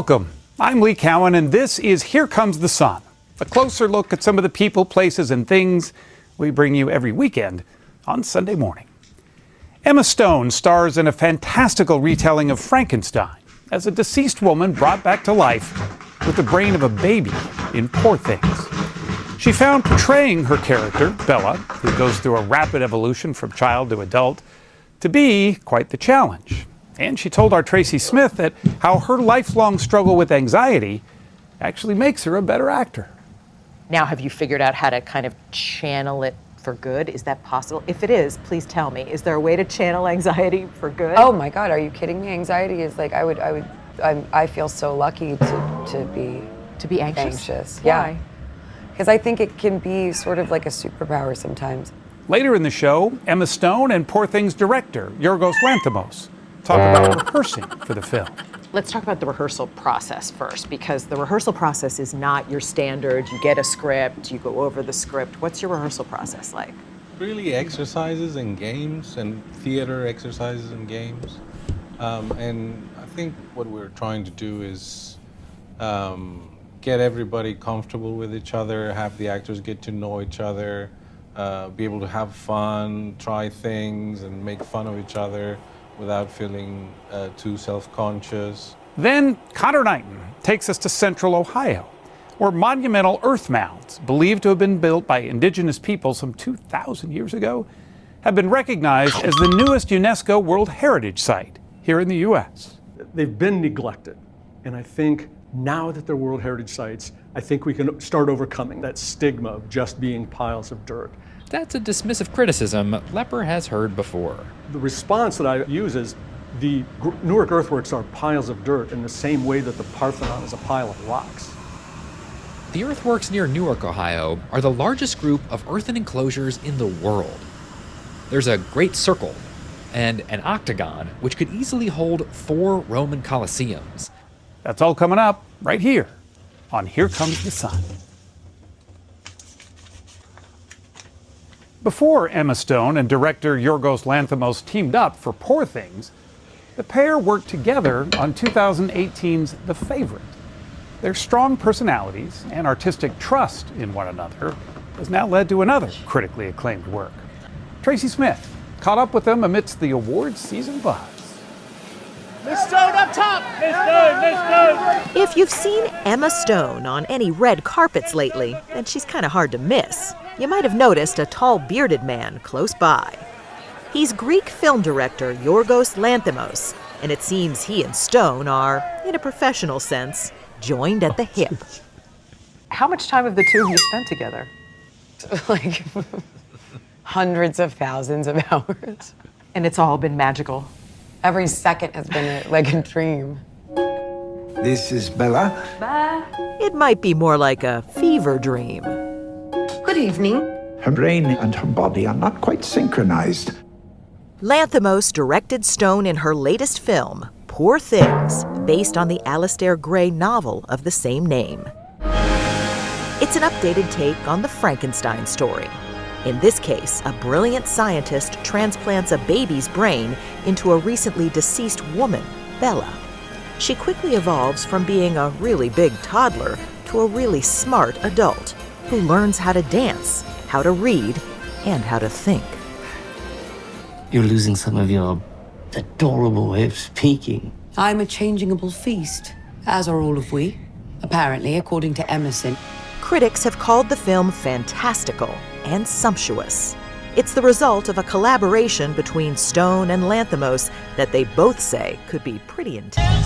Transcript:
Welcome. I'm Lee Cowan, and this is Here Comes the Sun, a closer look at some of the people, places, and things we bring you every weekend on Sunday morning. Emma Stone stars in a fantastical retelling of Frankenstein as a deceased woman brought back to life with the brain of a baby in Poor Things. She found portraying her character, Bella, who goes through a rapid evolution from child to adult, to be quite the challenge. And she told our Tracy Smith that how her lifelong struggle with anxiety actually makes her a better actor. Now, have you figured out how to kind of channel it for good? Is that possible? If it is, please tell me. Is there a way to channel anxiety for good? Oh my God, are you kidding me? Anxiety is like, I feel so lucky To be anxious? Why? Yeah. Because I think it can be sort of like a superpower sometimes. Later in the show, Emma Stone and Poor Things director Yorgos Lanthimos talk about rehearsing for the film. Let's talk about the rehearsal process first, because the rehearsal process is not your standard. You get a script, you go over the script. What's your rehearsal process like? Really exercises and games and theater exercises and games. And I think what we're trying to do is get everybody comfortable with each other, have the actors get to know each other, be able to have fun, try things and make fun of each other without feeling too self-conscious. Then Connor Knighton takes us to central Ohio, where monumental earth mounds, believed to have been built by indigenous people some 2,000 years ago, have been recognized as the newest UNESCO World Heritage Site here in the U.S. They've been neglected, and I think now that they're World Heritage Sites, I think we can start overcoming that stigma of just being piles of dirt. That's a dismissive criticism Lepper has heard before. The response that I use is the Newark earthworks are piles of dirt in the same way that the Parthenon is a pile of rocks. The earthworks near Newark, Ohio, are the largest group of earthen enclosures in the world. There's a great circle and an octagon, which could easily hold 4 Roman Colosseums. That's all coming up right here on Here Comes the Sun. Before Emma Stone and director Yorgos Lanthimos teamed up for Poor Things, the pair worked together on 2018's The Favorite. Their strong personalities and artistic trust in one another has now led to another critically acclaimed work. Tracy Smith caught up with them amidst the awards season buzz. Miss Stone up top! Miss Stone, Miss Stone! If you've seen Emma Stone on any red carpets lately, then she's kind of hard to miss. You might have noticed a tall, bearded man close by. He's Greek film director Yorgos Lanthimos, and it seems he and Stone are, in a professional sense, joined at the hip. How much time have the two of you spent together? Like hundreds of thousands of hours. And it's all been magical. Every second has been like a dream. This is Bella. It might be more like a fever dream. Good evening. Her brain and her body are not quite synchronized. Lanthimos directed Stone in her latest film, Poor Things, based on the Alistair Gray novel of the same name. It's an updated take on the Frankenstein story. In this case, a brilliant scientist transplants a baby's brain into a recently deceased woman, Bella. She quickly evolves from being a really big toddler to a really smart adult who learns how to dance, how to read, and how to think. You're losing some of your adorable way of speaking. I'm a changeable feast, as are all of we. Apparently, according to Emerson. Critics have called the film fantastical and sumptuous. It's the result of a collaboration between Stone and Lanthimos that they both say could be pretty intense.